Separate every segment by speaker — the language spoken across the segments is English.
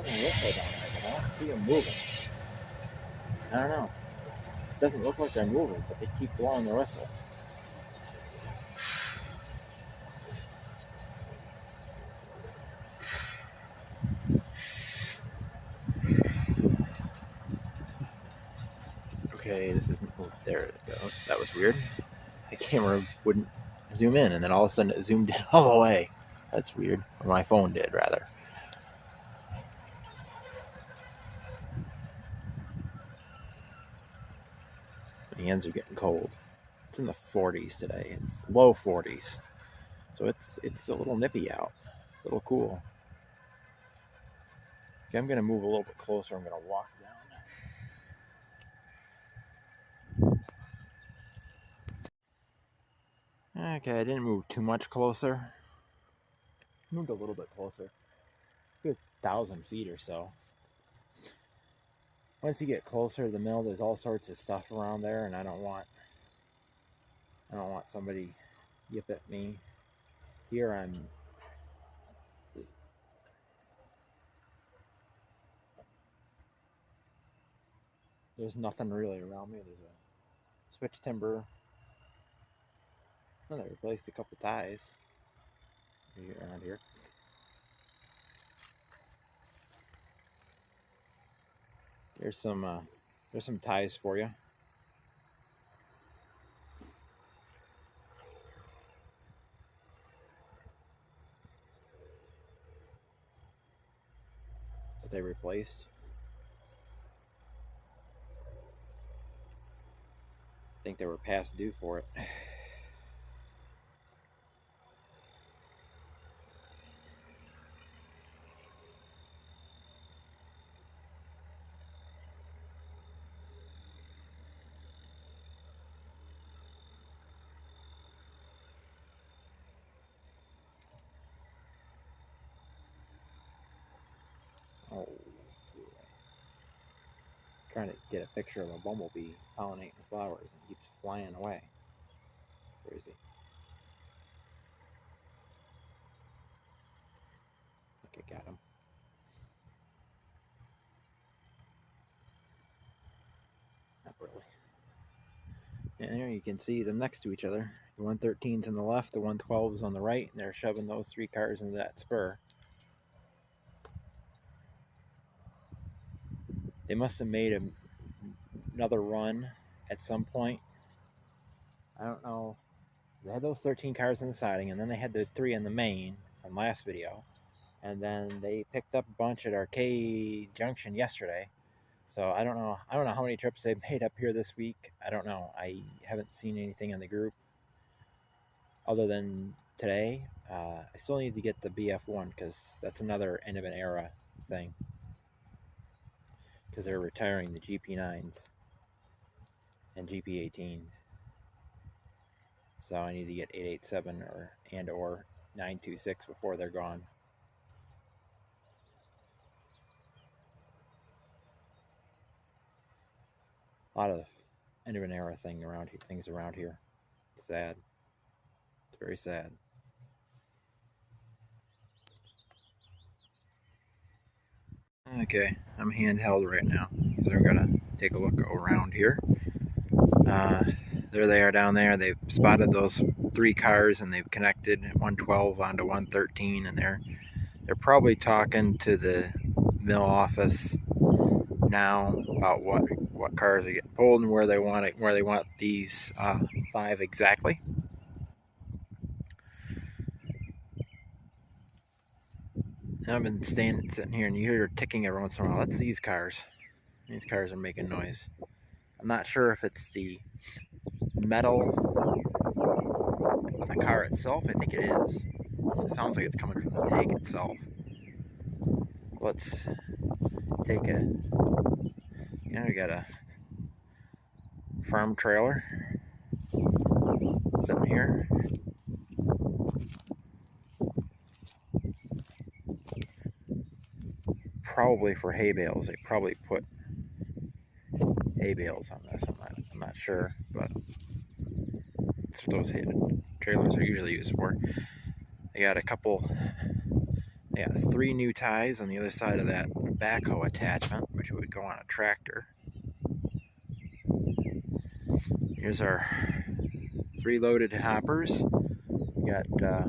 Speaker 1: sounds like a whistle down there, but I don't see them moving. I don't know. It doesn't look like they're moving, but they keep blowing the whistle. Okay, this isn't. Oh, there it goes. That was weird. The camera wouldn't zoom in, and then all of a sudden it zoomed in all the way. That's weird. Or my phone did, rather. My hands are getting cold. It's in the 40s today. It's low 40s. So it's a little nippy out. It's a little cool. Okay, I'm going to move a little bit closer. I'm going to walk down. Okay, I didn't move too much closer. Moved a little bit closer. Good 1,000 feet or so. Once you get closer to the mill, there's all sorts of stuff around there, and I don't want somebody yip at me. Here there's nothing really around me. There's a switch timber. Oh, they replaced a couple ties around here. There's some ties for you. That they replaced. I think they were past due for it. Oh, trying to get a picture of a bumblebee pollinating flowers and he keeps flying away. Where is he? I think I got him. Not really. And there you can see them next to each other. The 113's on the left, the 112's on the right, and they're shoving those 3 cars into that spur. They must have made another run at some point. I don't know. They had those 13 cars in the siding, and then they had the 3 in the main from last video. And then they picked up a bunch at Arcade Junction yesterday. So I don't know how many trips they've made up here this week. I don't know. I haven't seen anything in the group other than today. I still need to get the BF1 because that's another end of an era thing. Because they're retiring the GP9s and GP18s. So I need to get 887 or 926 before they're gone. A lot of end of an era things around here. Sad. It's very sad. Okay, I'm handheld right now, so we're gonna take a look around here. There they are down there. They've spotted those 3 cars and they've connected 112 onto 113, and they're probably talking to the mill office now about what cars are getting pulled and where they want these 5 exactly. And I've been sitting here, and you hear ticking every once in a while. That's these cars. These cars are making noise. I'm not sure if it's the metal of the car itself. I think it is. It sounds like it's coming from the tank itself. Let's take we got a farm trailer sitting here. Probably for hay bales. They probably put hay bales on this. I'm not sure, but that's what those trailers are usually used for. They got 3 new ties on the other side of that backhoe attachment, which would go on a tractor. Here's our 3 loaded hoppers. We got that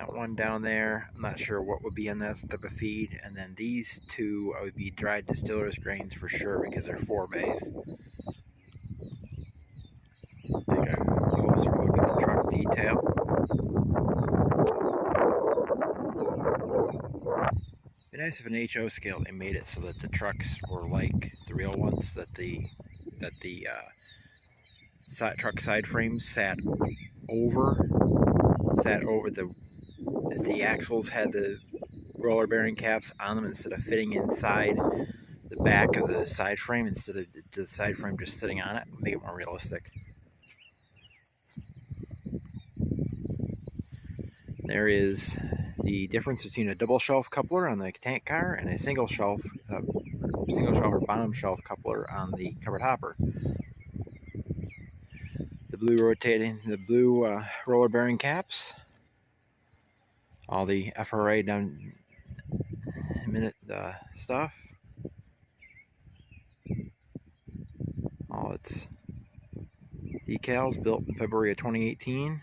Speaker 1: one down there. I'm not sure what would be in that type of feed. And then these 2 would be dried distillers grains for sure because they're 4 bays. Take a closer look at the truck detail. It'd be nice if an HO scale they made it so that the trucks were like the real ones, that the truck side frames sat over the axles, had the roller bearing caps on them instead of fitting inside the back of the side frame, instead of the side frame just sitting on it. Make it more realistic. There is the difference between a double shelf coupler on the tank car and a single shelf or bottom shelf coupler on the covered hopper. The blue roller bearing caps, all the FRA down minute stuff, all its decals built in February of 2018.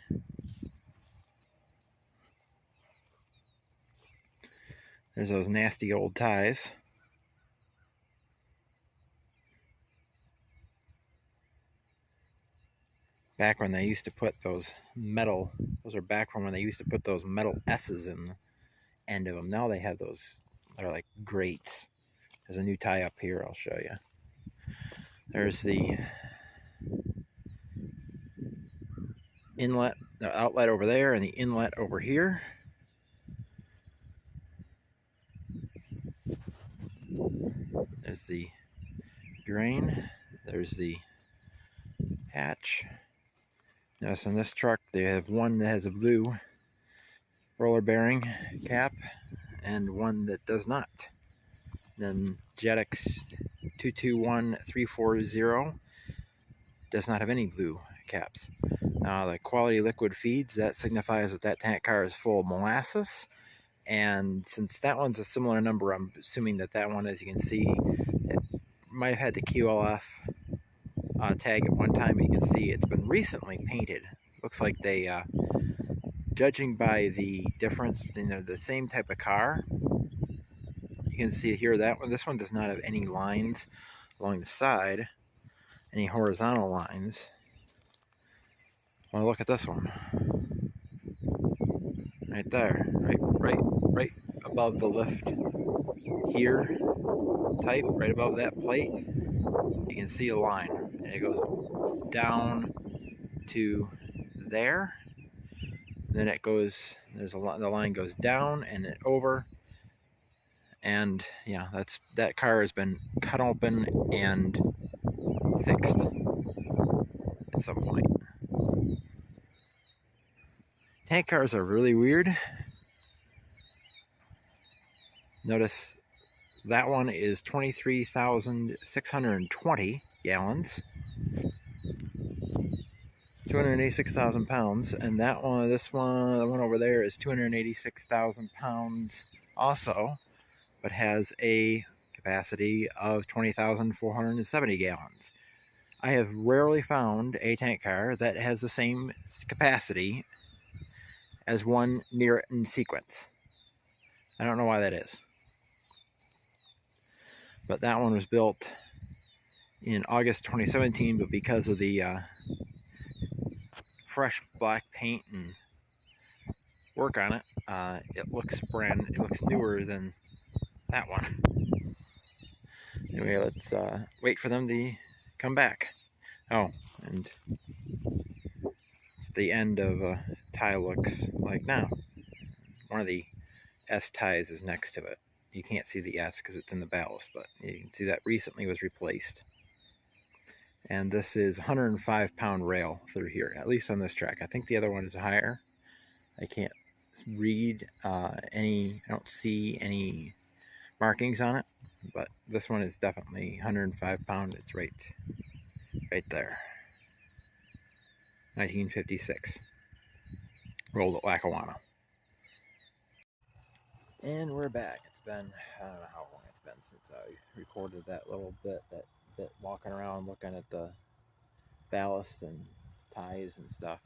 Speaker 1: There's those nasty old ties. Back when they used to put those metal S's in the end of them. Now they have those, they're like grates. There's a new tie up here, I'll show you. There's the inlet, the outlet over there, and the inlet over here. There's the drain. There's the hatch. Notice on this truck they have one that has a blue roller bearing cap and one that does not. Then Jetix 221340 does not have any blue caps. Now the quality liquid feeds, that signifies that that tank car is full of molasses. And since that one's a similar number, I'm assuming that that one, as you can see, it might have had the QLF tag at one time. You can see it's been recently painted. Looks like they, judging by the difference, they're the same type of car. You can see here that one, this one does not have any lines along the side, any horizontal lines. Well, look at this one. Right there, right above the lift here type, right above that plate, you can see a line, and it goes down to there. Then it goes, the line goes down and then over, and yeah, that car has been cut open and fixed at some point. Tank cars are really weird. Notice that one is 23,620 gallons, 286,000 pounds, and that one, the one over there is 286,000 pounds also, but has a capacity of 20,470 gallons. I have rarely found a tank car that has the same capacity as one near it in sequence. I don't know why that is. But that one was built in August 2017, but because of the fresh black paint and work on it, it looks newer than that one. Anyway, let's wait for them to come back. Oh, and it's the end of a tie looks like now. One of the S ties is next to it. You can't see the S because it's in the ballast, but you can see that recently was replaced. And this is 105-pound rail through here, at least on this track. I think the other one is higher. I can't read I don't see any markings on it, but this one is definitely 105 pound. It's right there. 1956. Rolled at Lackawanna. And we're back. It's been, I don't know how long it's been since I recorded that little bit, walking around looking at the ballast and ties and stuff.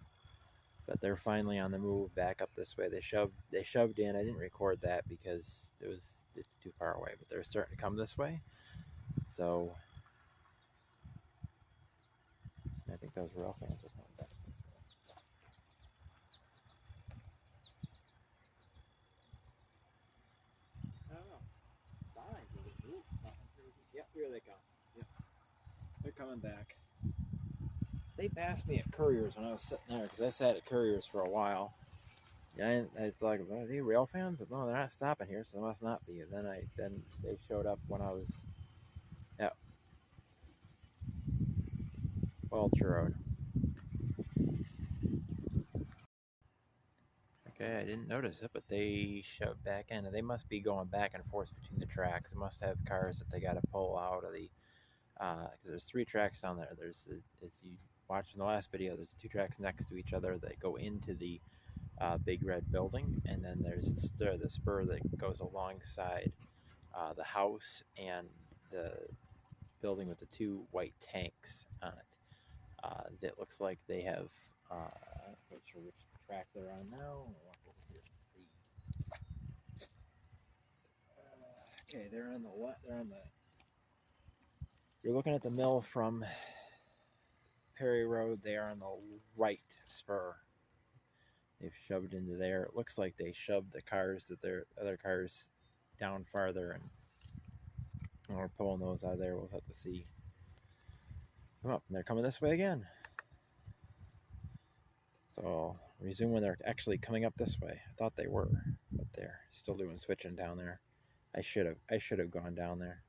Speaker 1: But they're finally on the move back up this way. They shoved in. I didn't record that because it's too far away, but they're starting to come this way. So I think those Railfans are coming back this way. I don't know. Yep, here they come. Yep, they're coming back. They passed me at Courier's when I was sitting there, because I sat at Courier's for a while. Yeah, I was like, "Are they Railfans?" No, they're not stopping here, so they must not be. And then they showed up when I was at Welch Road. Okay, I didn't notice it, but they shoved back in, and they must be going back and forth between the tracks. They must have cars that they got to pull out of the. Because there's 3 tracks down there. There's as you watched in the last video, there's 2 tracks next to each other that go into the big red building, and then there's the spur that goes alongside the house and the building with the 2 white tanks on it. That looks like they have. I'm not quite sure which track they're on now. I'll walk over here and see. Okay, they're on the left. They're on the. You're looking at the mill from Perry Road. They are on the right spur. They've shoved into there. It looks like they shoved the cars that their other cars down farther, and we're pulling those out of there. We'll have to see. Come up, and they're coming this way again. So I'll resume when they're actually coming up this way. I thought they were, but they're still doing switching down there. I should have gone down there.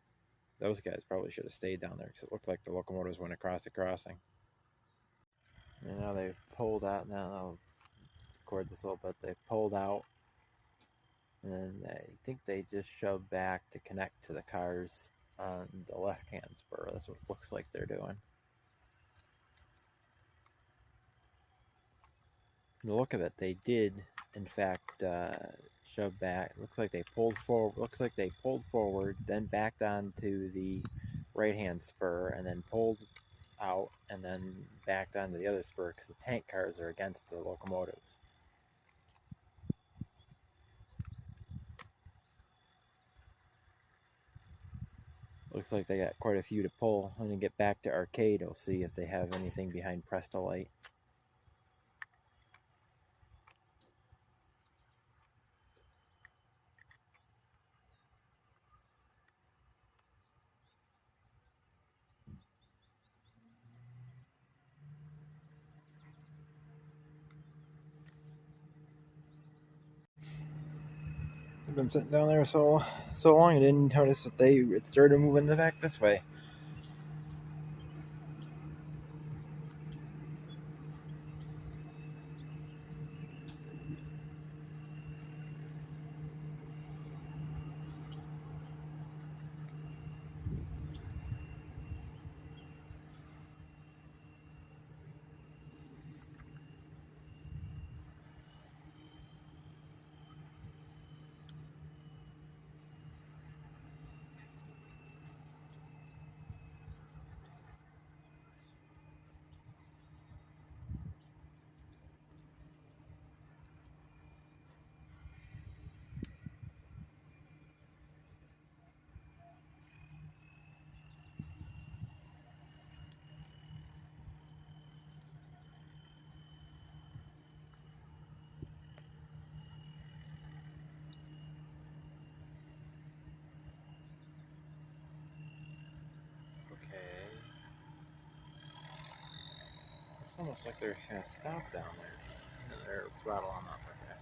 Speaker 1: Those guys probably should have stayed down there, because it looked like the locomotives went across the crossing. And now they've pulled out. Now I'll record this a little bit. They pulled out, and I think they just shoved back to connect to the cars on the left-hand spur. That's what it looks like they're doing. From the look of it, they did, in fact, shove back. Looks like they pulled forward. Looks like they pulled forward, then backed onto the right-hand spur, and then pulled out, and then backed onto the other spur, because the tank cars are against the locomotives. Looks like they got quite a few to pull. I'm going to get back to Arcade. I'll see if they have anything behind Prestolite. I've been sitting down there so long I didn't notice that it started moving back this way. It's almost like they're going to stop down there. No, they're throttling up like that.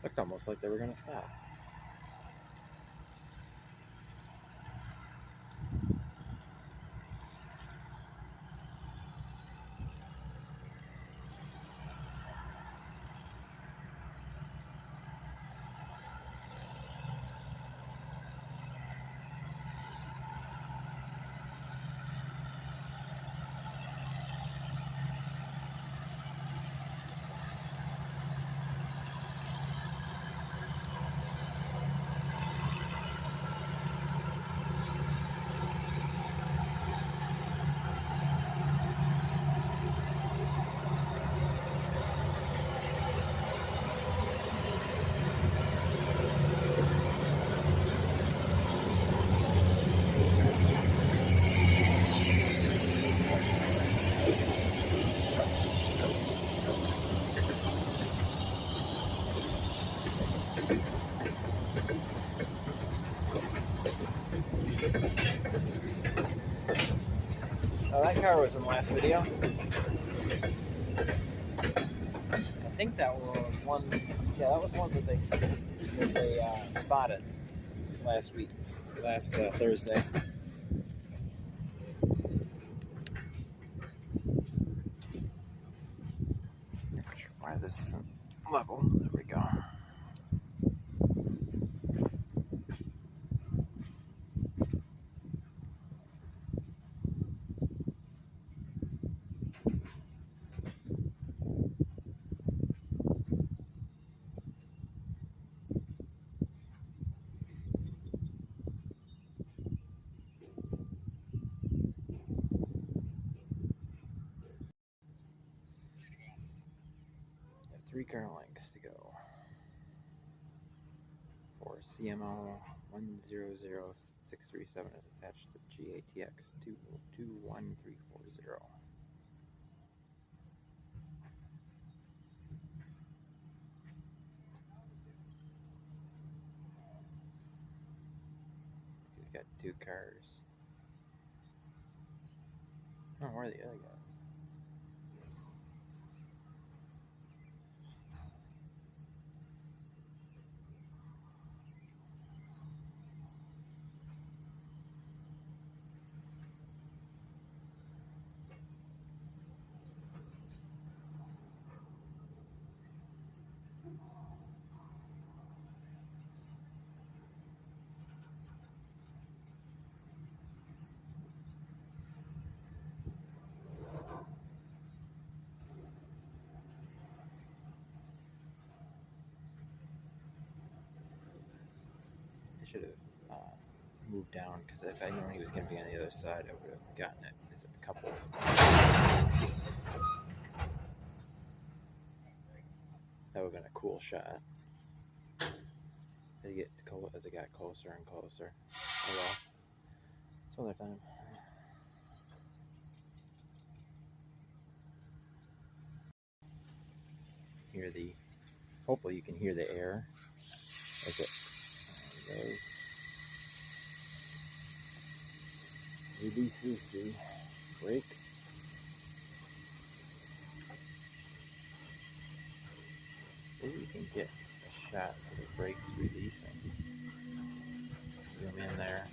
Speaker 1: Looked almost like they were going to stop. Oh, that car was in the last video. I think that was one. Yeah, that was one that they spotted last week, last Thursday. Not sure why this isn't level. There we go. Got 3 car lengths to go for CMO 100637 is attached to GATX 221340. We've got 2 cars. Oh, where are the other guys? I should have moved down, because if I known he was going to be on the other side, I would have gotten it as a couple. That would have been a cool shot. As it got closer and closer. Oh well. Some other time. Hopefully you can hear the air as it goes. Releases the brakes. Maybe you can get a shot of the brakes releasing. Zoom in there.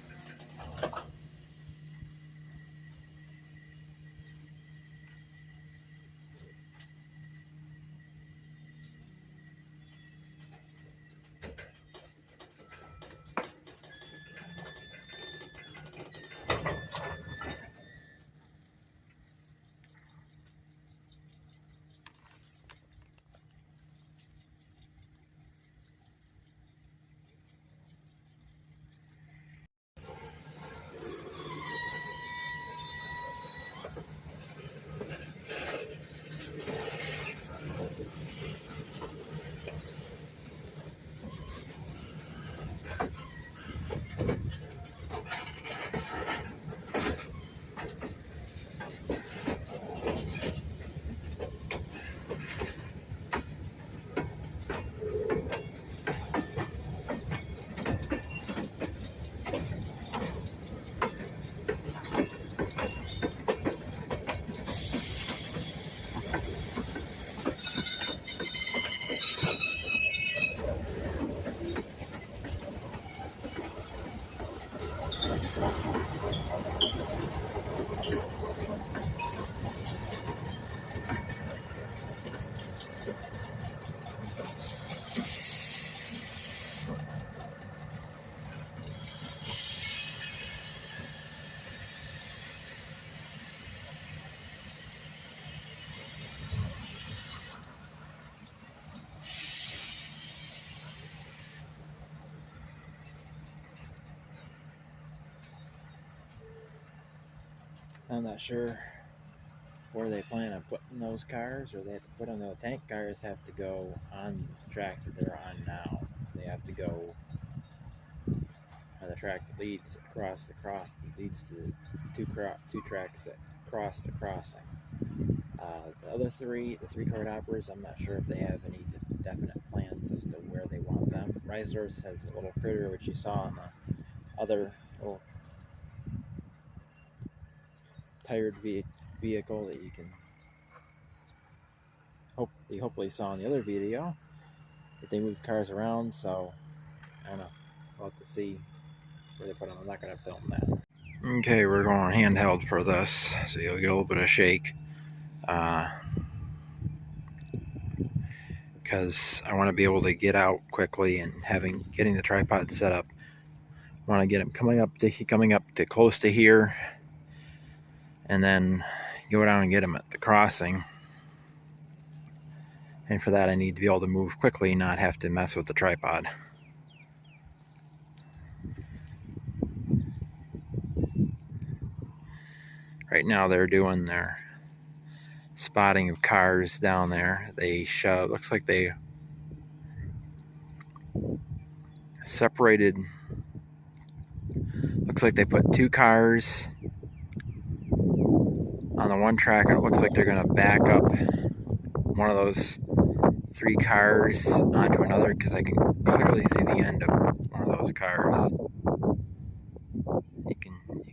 Speaker 1: I'm not sure where they plan on putting those cars, or they have to put them. The tank cars have to go on the track that they're on now. They have to go on the track that leads across the cross, that leads to two tracks that cross the crossing. The other three, the 3-car hoppers, I'm not sure if they have any definite plans as to where they want them. Reisdorf has the little critter which you saw on the other little tired vehicle that you can hopefully saw in the other video that they moved cars around. So I don't know, we'll have to see where they put them. I'm not going to film that. Okay, we're going handheld for this, so you'll get a little bit of shake, because I want to be able to get out quickly, and getting the tripod set up. I want to get them coming up to close to here, and then go down and get them at the crossing. And for that, I need to be able to move quickly, not have to mess with the tripod. Right now they're doing their spotting of cars down there. They looks like they separated, looks like they put 2 cars on the one track, and it looks like they're going to back up one of those 3 cars onto another, because I can clearly see the end of one of those cars. You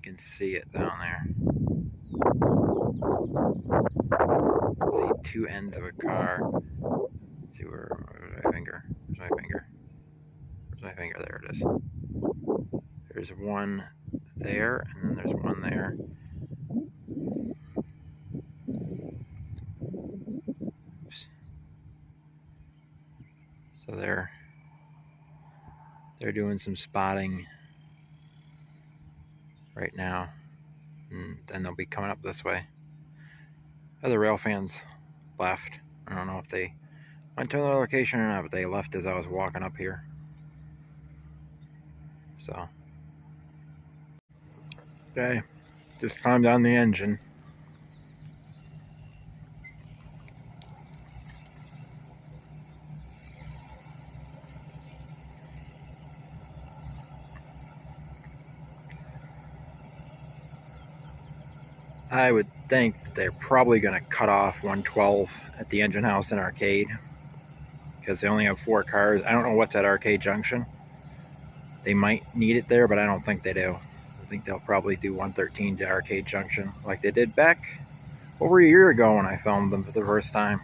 Speaker 1: can see it down there. See 2 ends of a car. Let's see where's my finger? Where's my finger? Where's my finger? There it is. There's one there, and then there's one there. Oops. So they're doing some spotting right now, and then they'll be coming up this way. Other rail fans left. I don't know if they went to another location or not, but they left as I was walking up here. So, okay, just climbed on the engine. I would think that they're probably going to cut off 112 at the engine house and arcade, because they only have 4 cars. I don't know what's at Arcade Junction. They might need it there, but I don't think they do. I think they'll probably do 113 to Arcade Junction like they did back over a year ago when I filmed them for the first time.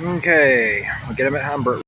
Speaker 1: Okay, we'll get them at Hamburg.